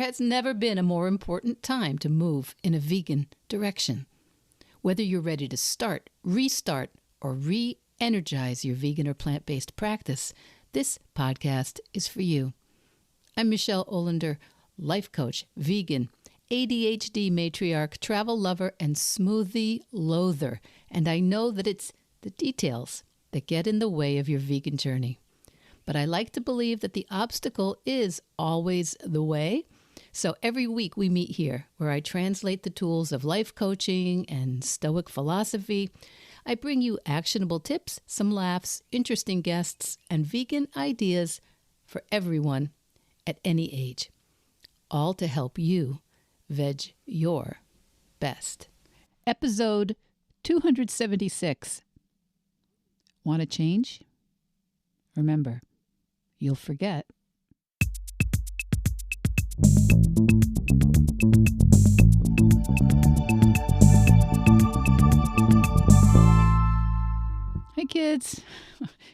has never been a more important time to move in a vegan direction. Whether you're ready to start, restart, or re-energize your vegan or plant-based practice, this podcast is for you. I'm Michele Olander, life coach, vegan, ADHD matriarch, travel lover, and smoothie loather. And I know that it's the details that get in the way of your vegan journey. But I like to believe that the obstacle is always the way. So every week we meet here where I translate the tools of life coaching and Stoic philosophy. I bring you actionable tips, some laughs, interesting guests, and vegan ideas for everyone at any age. All to help you veg your best. Episode 276. Want to change? Remember, you'll forget. Hey kids,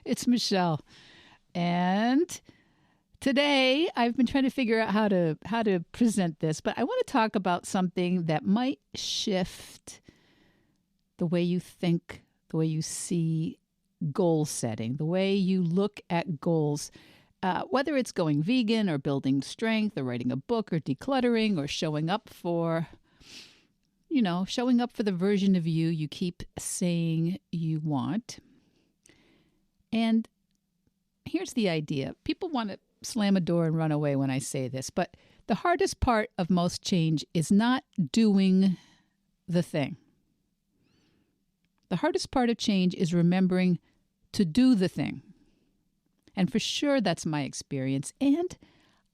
it's Michele. And today, I've been trying to figure out how to present this, but I want to talk about something that might shift the way you think, the way you see goal setting, the way you look at goals, whether it's going vegan or building strength or writing a book or decluttering or showing up for the version of you keep saying you want. And here's the idea. People want to slam a door and run away when I say this, but the hardest part of most change is not doing the thing. The hardest part of change is remembering to do the thing. And for sure, that's my experience. And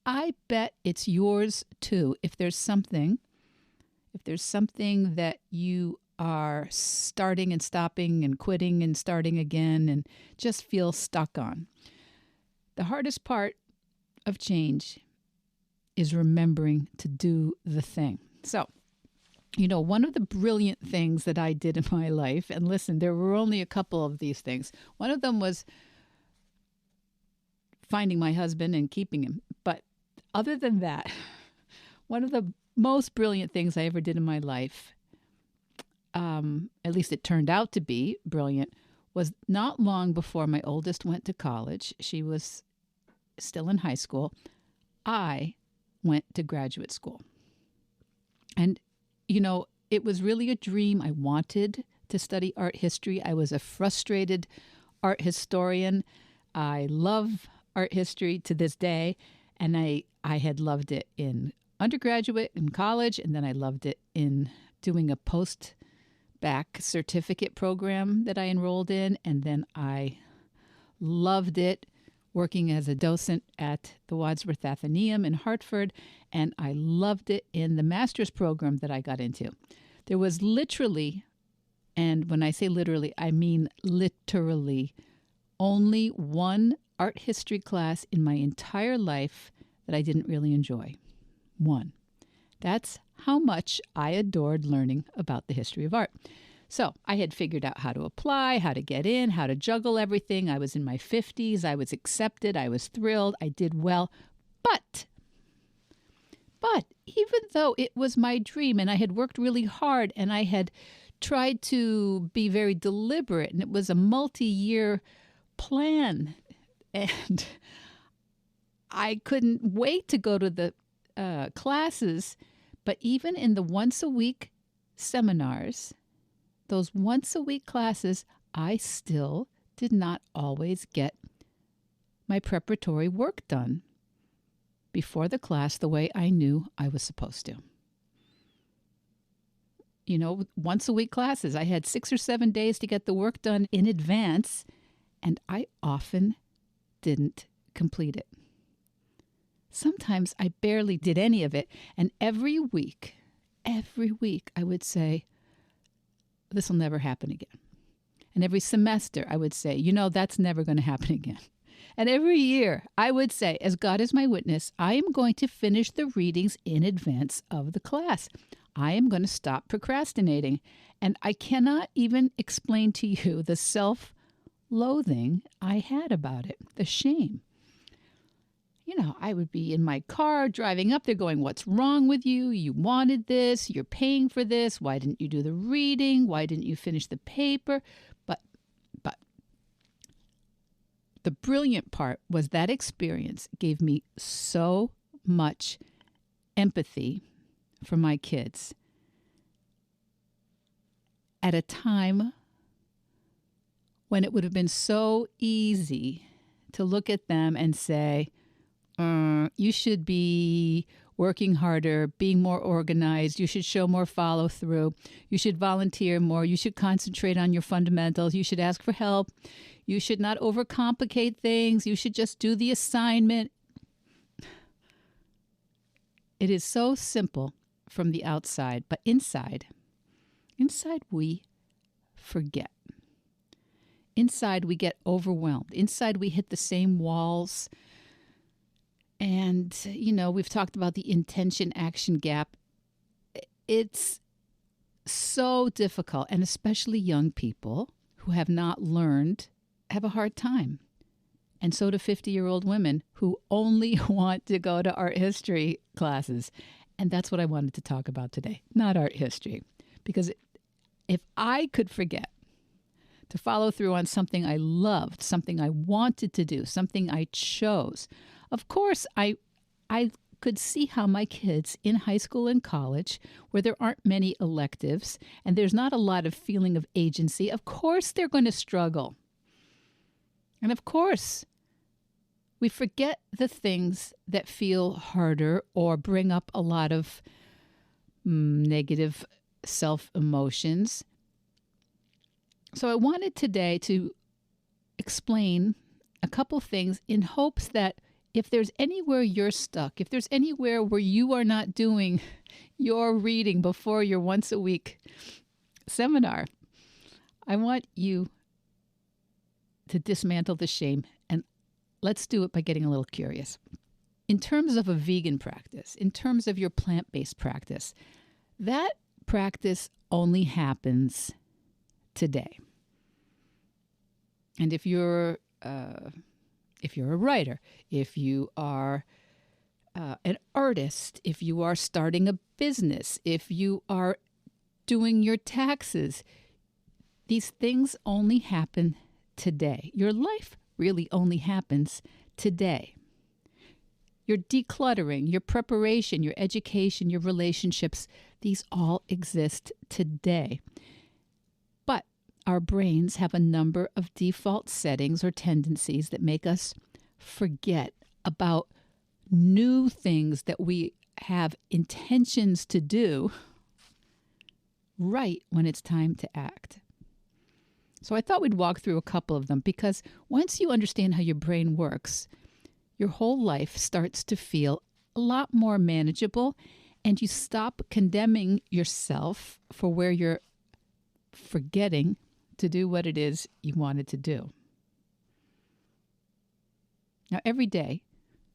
I bet it's yours too. If there's something that you are starting and stopping and quitting and starting again and just feel stuck on. The hardest part of change is remembering to do the thing. So, one of the brilliant things that I did in my life, and listen, there were only a couple of these things. One of them was finding my husband and keeping him. But other than that, one of the most brilliant things I ever did in my life, at least it turned out to be brilliant, was not long before my oldest went to college. She was still in high school. I went to graduate school. And, it was really a dream. I wanted to study art history. I was a frustrated art historian. I love art history to this day. And I had loved it in undergraduate, in college, and then I loved it in doing a post-bac certificate program that I enrolled in. And then I loved it working as a docent at the Wadsworth Atheneum in Hartford, and I loved it in the master's program that I got into. There was literally, and when I say literally, I mean literally, only one art history class in my entire life that I didn't really enjoy. One. That's how much I adored learning about the history of art. So I had figured out how to apply, how to get in, how to juggle everything. I was in my 50s. I was accepted. I was thrilled. I did well. But even though it was my dream and I had worked really hard and I had tried to be very deliberate and it was a multi-year plan and I couldn't wait to go to the classes, but even in the once-a-week seminars, those once-a-week classes, I still did not always get my preparatory work done before the class the way I knew I was supposed to. Once-a-week classes, I had 6 or 7 days to get the work done in advance, and I often didn't complete it. Sometimes I barely did any of it, and every week, I would say, this will never happen again. And every semester, I would say, that's never going to happen again. And every year, I would say, as God is my witness, I am going to finish the readings in advance of the class. I am going to stop procrastinating. And I cannot even explain to you the self-loathing I had about it, the shame. I would be in my car driving up there going, what's wrong with you? You wanted this. You're paying for this. Why didn't you do the reading? Why didn't you finish the paper? But the brilliant part was that experience gave me so much empathy for my kids at a time when it would have been so easy to look at them and say, you should be working harder, being more organized. You should show more follow through. You should volunteer more. You should concentrate on your fundamentals. You should ask for help. You should not overcomplicate things. You should just do the assignment. It is so simple from the outside, but inside we forget. Inside we get overwhelmed. Inside we hit the same walls. And, we've talked about the intention-action gap. It's so difficult, and especially young people who have not learned have a hard time. And so do 50-year-old women who only want to go to art history classes. And that's what I wanted to talk about today, not art history. Because if I could forget to follow through on something I loved, something I wanted to do, something I chose, of course, I could see how my kids in high school and college, where there aren't many electives and there's not a lot of feeling of agency, of course they're going to struggle. And of course, we forget the things that feel harder or bring up a lot of negative self-emotions. So I wanted today to explain a couple things in hopes that if there's anywhere you're stuck, if there's anywhere where you are not doing your reading before your once-a-week seminar, I want you to dismantle the shame, and let's do it by getting a little curious. In terms of a vegan practice, in terms of your plant-based practice, that practice only happens today. And if you're a writer, if you are an artist, if you are starting a business, if you are doing your taxes, these things only happen today. Your life really only happens today. Your decluttering, your preparation, your education, your relationships, these all exist today. But our brains have a number of default settings or tendencies that make us forget about new things that we have intentions to do right when it's time to act. So I thought we'd walk through a couple of them, because once you understand how your brain works, your whole life starts to feel a lot more manageable, and you stop condemning yourself for where you're forgetting to do what it is you wanted to do. Now, every day,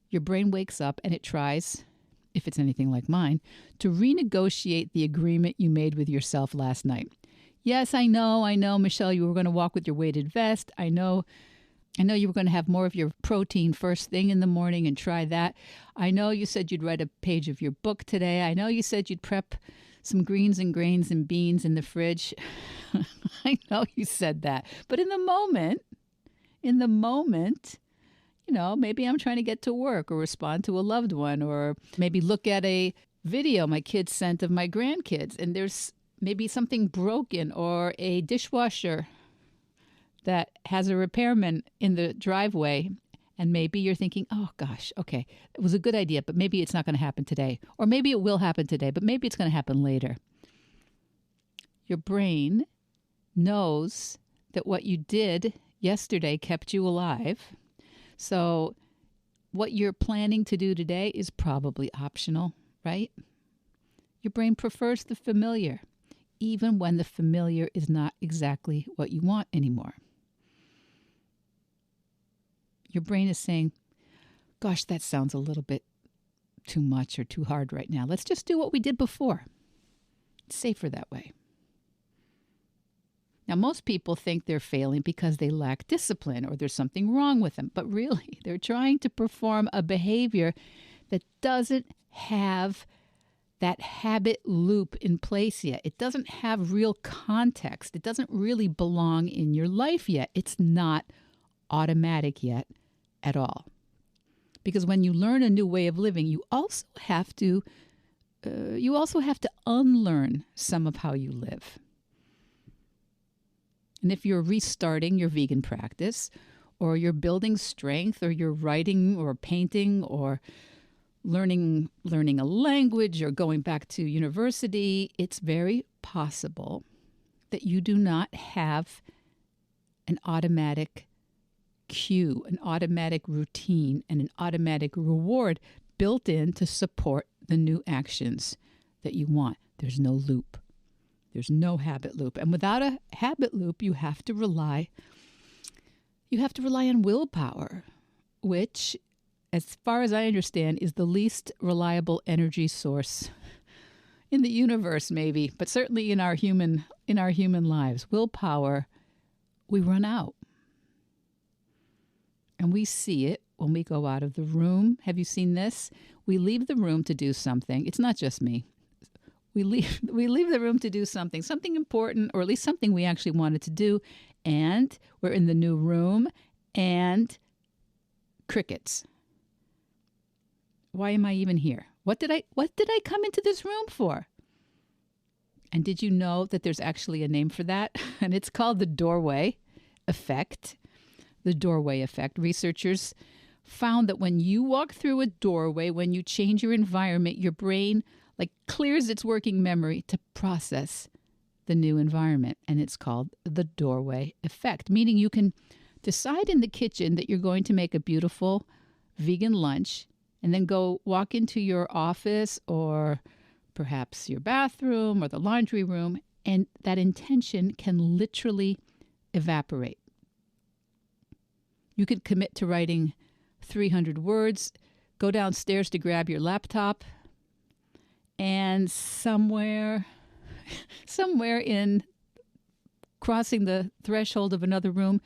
your brain wakes up and it tries, if it's anything like mine, to renegotiate the agreement you made with yourself last night. Yes, I know, Michele, you were going to walk with your weighted vest. I know you were going to have more of your protein first thing in the morning and try that. I know you said you'd write a page of your book today. I know you said you'd prep some greens and grains and beans in the fridge. I know you said that. But in the moment, maybe I'm trying to get to work or respond to a loved one, or maybe look at a video my kids sent of my grandkids, and there's maybe something broken, or a dishwasher that has a repairman in the driveway, and maybe you're thinking, oh gosh, okay, it was a good idea, but maybe it's not going to happen today. Or maybe it will happen today, but maybe it's going to happen later. Your brain knows that what you did yesterday kept you alive. So what you're planning to do today is probably optional, right? Your brain prefers the familiar, even when the familiar is not exactly what you want anymore. Your brain is saying, gosh, that sounds a little bit too much or too hard right now. Let's just do what we did before. It's safer that way. Now, most people think they're failing because they lack discipline or there's something wrong with them, but really, they're trying to perform a behavior that doesn't have that habit loop in place yet. It doesn't have real context. It doesn't really belong in your life yet. It's not automatic yet at all. Because when you learn a new way of living, you also have to unlearn some of how you live. And if you're restarting your vegan practice, or you're building strength, or you're writing or painting, or learning a language, or going back to university, it's very possible that you do not have an automatic cue, an automatic routine, and an automatic reward built in to support the new actions that you want. There's no loop. There's no habit loop. And without a habit loop, you have to rely on willpower, which, as far as I understand, is the least reliable energy source in the universe, maybe, but certainly in our human lives. Willpower, we run out. And we see it when we go out of the room. Have you seen this? We leave the room to do something. It's not just me. We leave the room to do something important, or at least something we actually wanted to do, and we're in the new room, and crickets. Why am I even here? What did I come into this room for? And did you know that there's actually a name for that? And it's called the doorway effect. The doorway effect. Researchers found that when you walk through a doorway, when you change your environment, your brain clears its working memory to process the new environment. And it's called the doorway effect, meaning you can decide in the kitchen that you're going to make a beautiful vegan lunch, and then go walk into your office or perhaps your bathroom or the laundry room, and that intention can literally evaporate. You could commit to writing 300 words, go downstairs to grab your laptop, and somewhere in crossing the threshold of another room,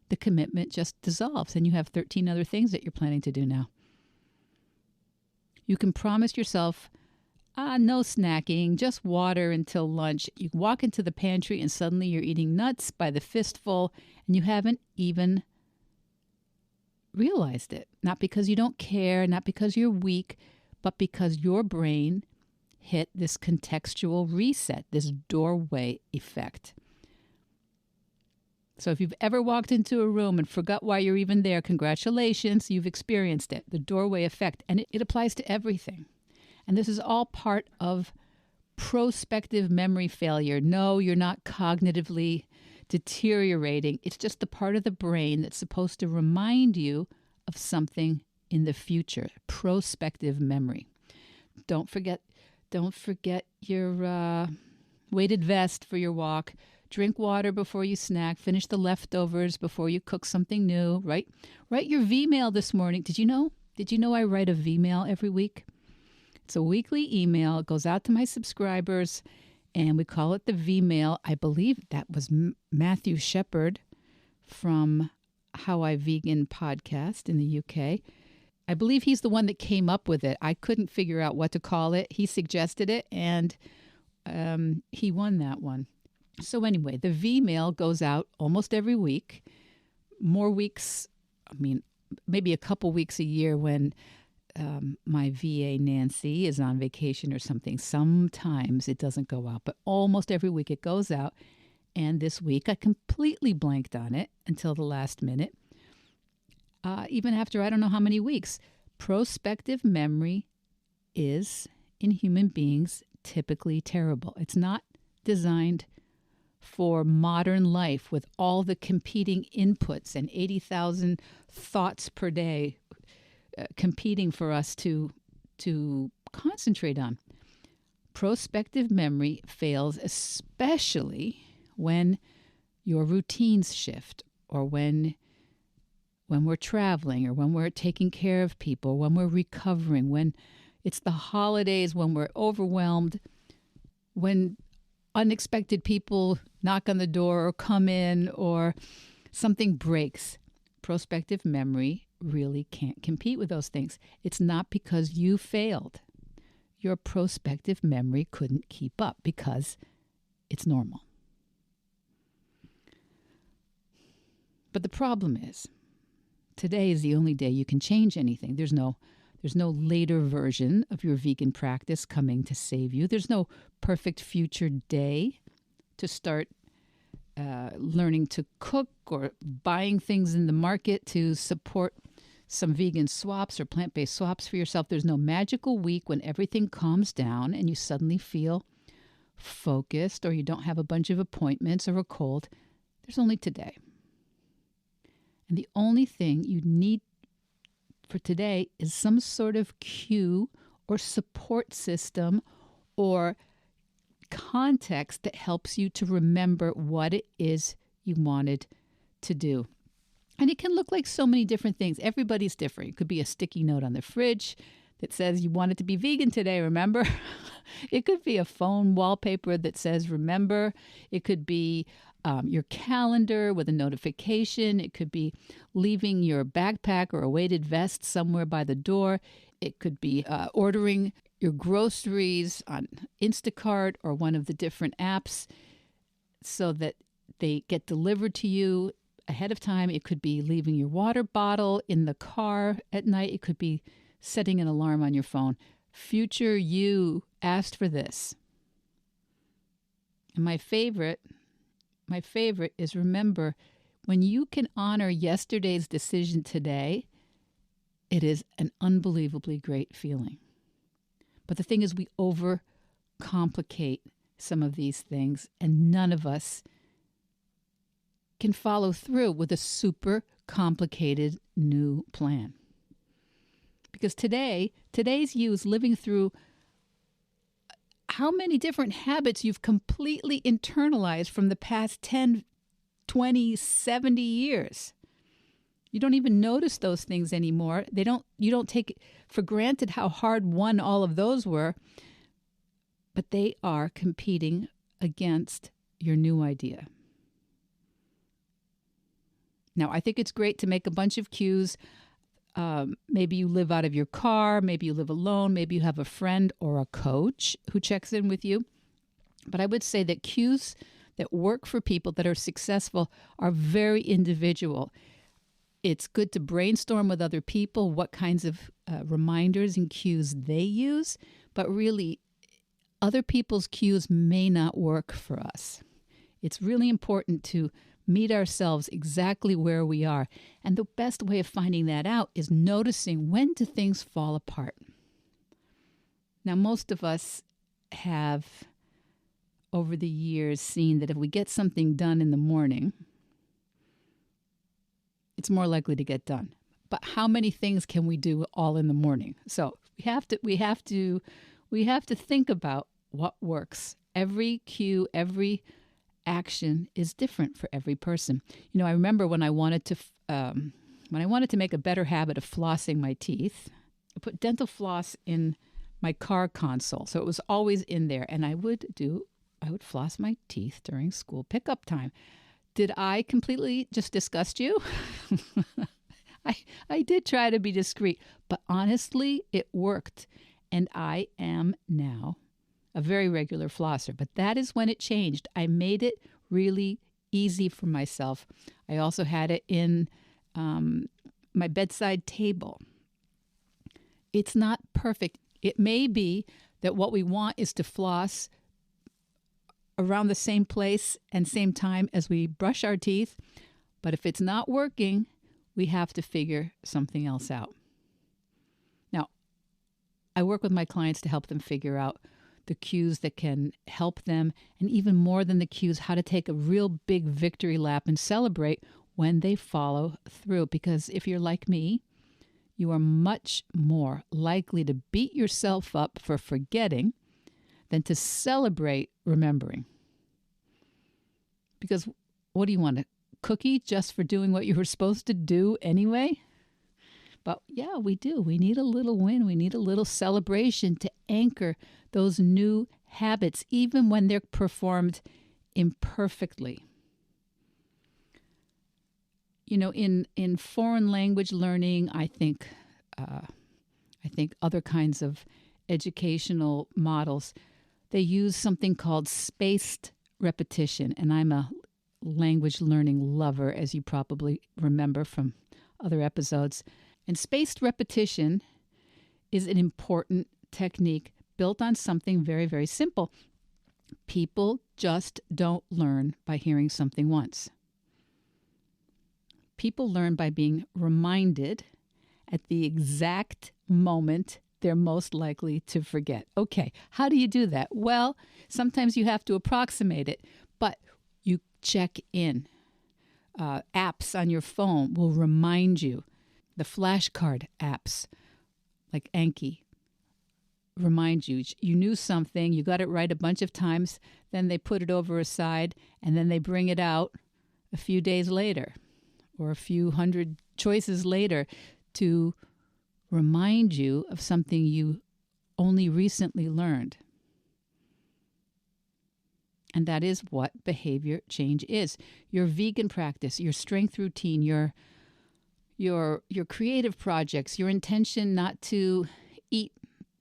the commitment just dissolves, and you have 13 other things that you're planning to do now. You can promise yourself, no snacking, just water until lunch. You walk into the pantry and suddenly you're eating nuts by the fistful, and you haven't even realized it. Not because you don't care, not because you're weak, but because your brain hit this contextual reset, this doorway effect. So if you've ever walked into a room and forgot why you're even there, congratulations, you've experienced it, the doorway effect. And it applies to everything. And this is all part of prospective memory failure. No, you're not cognitively deteriorating. It's just the part of the brain that's supposed to remind you of something in the future. Prospective memory. Don't forget your weighted vest for your walk. Drink water before you snack. Finish the leftovers before you cook something new. Write your V-mail this morning. Did you know I write a V-mail every week? It's a weekly email. It goes out to my subscribers, and we call it the V-mail. I believe that was Matthew Shepard from How I Vegan podcast in the UK. I believe he's the one that came up with it. I couldn't figure out what to call it. He suggested it, and he won that one. So anyway, the V-mail goes out almost every week. More weeks, maybe a couple weeks a year when my VA Nancy is on vacation or something. Sometimes it doesn't go out, but almost every week it goes out. And this week I completely blanked on it until the last minute. Even after I don't know how many weeks. Prospective memory is, in human beings, typically terrible. It's not designed for modern life with all the competing inputs and 80,000 thoughts per day competing for us to concentrate on. Prospective memory fails especially when your routines shift, or when we're traveling, or when we're taking care of people, when we're recovering, when it's the holidays, when we're overwhelmed, when unexpected people knock on the door or come in or something breaks. Prospective memory really can't compete with those things. It's not because you failed. Your prospective memory couldn't keep up because it's normal. But the problem is, today is the only day you can change anything. There's no later version of your vegan practice coming to save you. There's no perfect future day to start learning to cook or buying things in the market to support some vegan swaps or plant-based swaps for yourself. There's no magical week when everything calms down and you suddenly feel focused or you don't have a bunch of appointments or a cold. There's only today. And the only thing you need for today is some sort of cue or support system or context that helps you to remember what it is you wanted to do. And it can look like so many different things. Everybody's different. It could be a sticky note on the fridge that says you wanted to be vegan today, remember? It could be a phone wallpaper that says remember. It could be your calendar with a notification. It could be leaving your backpack or a weighted vest somewhere by the door. It could be ordering your groceries on Instacart or one of the different apps so that they get delivered to you ahead of time. It could be leaving your water bottle in the car at night. It could be setting an alarm on your phone. Future you asked for this. And my favorite is remember, when you can honor yesterday's decision today, it is an unbelievably great feeling. But the thing is, we overcomplicate some of these things, and none of us can follow through with a super complicated new plan. Because today's you is living through how many different habits you've completely internalized from the past 10, 20, 70 years. You don't even notice those things anymore. You don't take it for granted how hard won all of those were, but they are competing against your new idea. Now, I think it's great to make a bunch of cues. Maybe you live out of your car. Maybe you live alone. Maybe you have a friend or a coach who checks in with you. But I would say that cues that work for people that are successful are very individual. It's good to brainstorm with other people what kinds of reminders and cues they use. But really, other people's cues may not work for us. It's really important to meet ourselves exactly where we are. And the best way of finding that out is noticing when do things fall apart. Now, most of us have, over the years, seen that if we get something done in the morning, it's more likely to get done. But how many things can we do all in the morning? So we have to think about what works. Every cue, every action is different for every person. You know, I remember when I wanted to make a better habit of flossing my teeth, I put dental floss in my car console, so it was always in there, and I would floss my teeth during school pickup time. Did I completely just disgust you? I did try to be discreet, but honestly, it worked, and I am now a very regular flosser. But that is when it changed. I made it really easy for myself. I also had it in my bedside table. It's not perfect. It may be that what we want is to floss around the same place and same time as we brush our teeth. But if it's not working, we have to figure something else out. Now, I work with my clients to help them figure out the cues that can help them, and even more than the cues, how to take a real big victory lap and celebrate when they follow through. Because if you're like me, you are much more likely to beat yourself up for forgetting than to celebrate remembering. Because what do you want, a cookie just for doing what you were supposed to do anyway? But yeah, we do. We need a little win. We need a little celebration to anchor those new habits, even when they're performed imperfectly. You know, in foreign language learning, I think other kinds of educational models, they use something called spaced repetition. And I'm a language learning lover, as you probably remember from other episodes. And spaced repetition is an important technique built on something very, very simple. People just don't learn by hearing something once. People learn by being reminded at the exact moment they're most likely to forget. Okay, how do you do that? Well, sometimes you have to approximate it, but you check in. Apps on your phone will remind you. The flashcard apps, like Anki, remind you. You knew something, you got it right a bunch of times, then they put it over aside, and then they bring it out a few days later or a few hundred choices later to remind you of something you only recently learned. And that is what behavior change is. Your vegan practice, your strength routine, your creative projects, your intention not to eat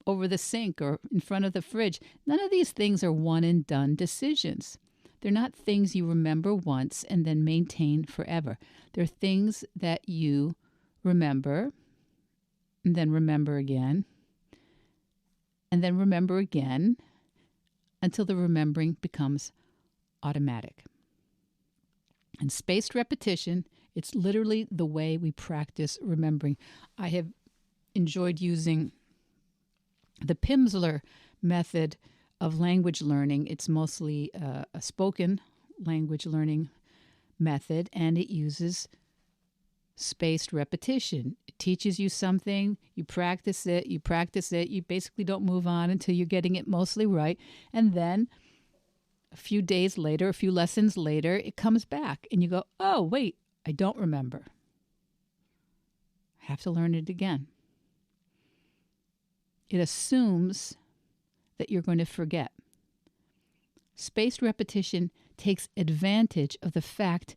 over the sink or in front of the fridge. None of these things are one and done decisions. They're not things you remember once and then maintain forever. They're things that you remember and then remember again and then remember again until the remembering becomes automatic. And spaced repetition, it's literally the way we practice remembering. I have enjoyed using the Pimsleur method of language learning. It's mostly a spoken language learning method, and it uses spaced repetition. It teaches you something, you practice it, you basically don't move on until you're getting it mostly right, and then a few days later, a few lessons later, it comes back, and you go, oh, wait, I don't remember. I have to learn it again. It assumes that you're going to forget. Spaced repetition takes advantage of the fact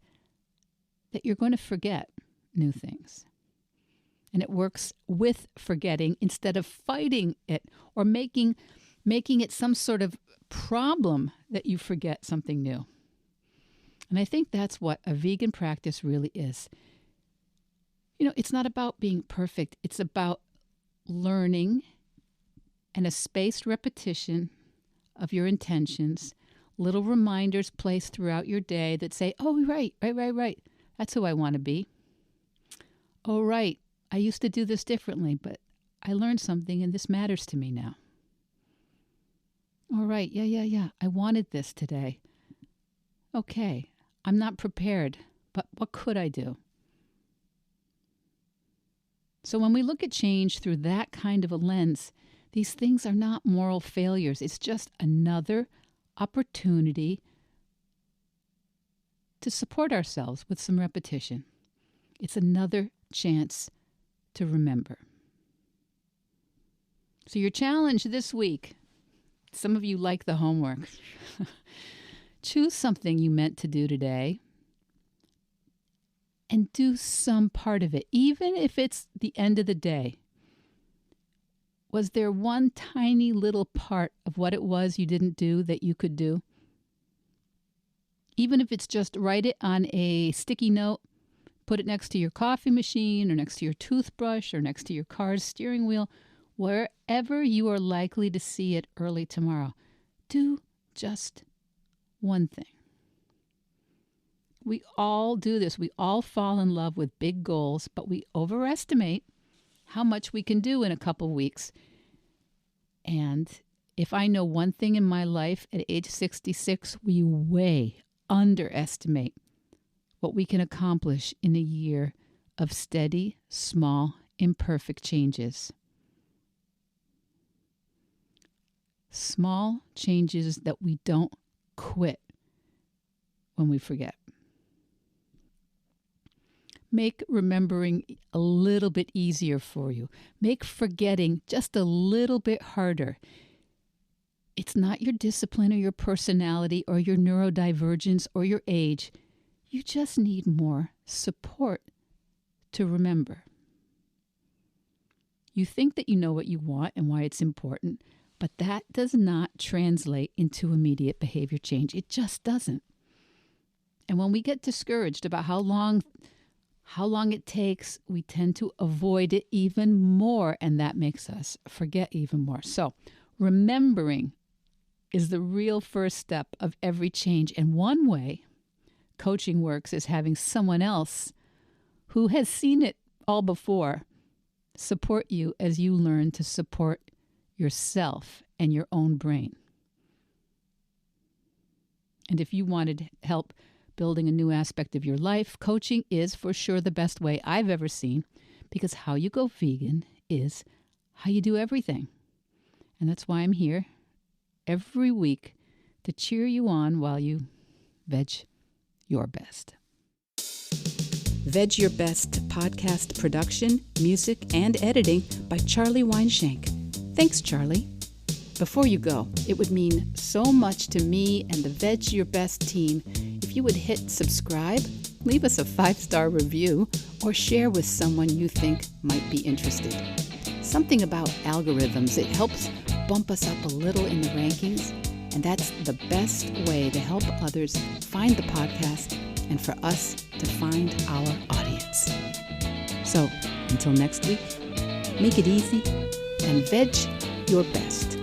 that you're going to forget new things. And it works with forgetting instead of fighting it or making it some sort of problem that you forget something new. And I think that's what a vegan practice really is. You know, it's not about being perfect. It's about learning and a spaced repetition of your intentions, little reminders placed throughout your day that say, oh, right. That's who I want to be. Oh, right. I used to do this differently, but I learned something and this matters to me now. All right. Yeah. I wanted this today. Okay. I'm not prepared, but what could I do? So when we look at change through that kind of a lens, these things are not moral failures. It's just another opportunity to support ourselves with some repetition. It's another chance to remember. So your challenge this week, some of you like the homework. Choose something you meant to do today and do some part of it, even if it's the end of the day. Was there one tiny little part of what it was you didn't do that you could do? Even if it's just write it on a sticky note, put it next to your coffee machine or next to your toothbrush or next to your car's steering wheel, wherever you are likely to see it early tomorrow. Do just one thing. We all do this. We all fall in love with big goals, but we overestimate how much we can do in a couple weeks. And if I know one thing in my life at age 66, we way underestimate what we can accomplish in a year of steady, small, imperfect changes. Small changes that we don't quit when we forget. Make remembering a little bit easier for you. Make forgetting just a little bit harder. It's not your discipline or your personality or your neurodivergence or your age. You just need more support to remember. You think that you know what you want and why it's important, but that does not translate into immediate behavior change. It just doesn't. And when we get discouraged about how long it takes, we tend to avoid it even more, and that makes us forget even more. So, remembering is the real first step of every change. And one way coaching works is having someone else who has seen it all before support you as you learn to support yourself and your own brain. And if you wanted help building a new aspect of your life, coaching is for sure the best way I've ever seen, because how you go vegan is how you do everything. And that's why I'm here every week to cheer you on while you veg your best. Veg Your Best podcast production, music, and editing by Charlie Weinshank. Thanks, Charlie. Before you go, it would mean so much to me and the Veg Your Best team if you would hit subscribe, leave us a 5-star review, or share with someone you think might be interested. Something about algorithms, it helps bump us up a little in the rankings, and that's the best way to help others find the podcast and for us to find our audience. So, until next week, make it easy and veg your best.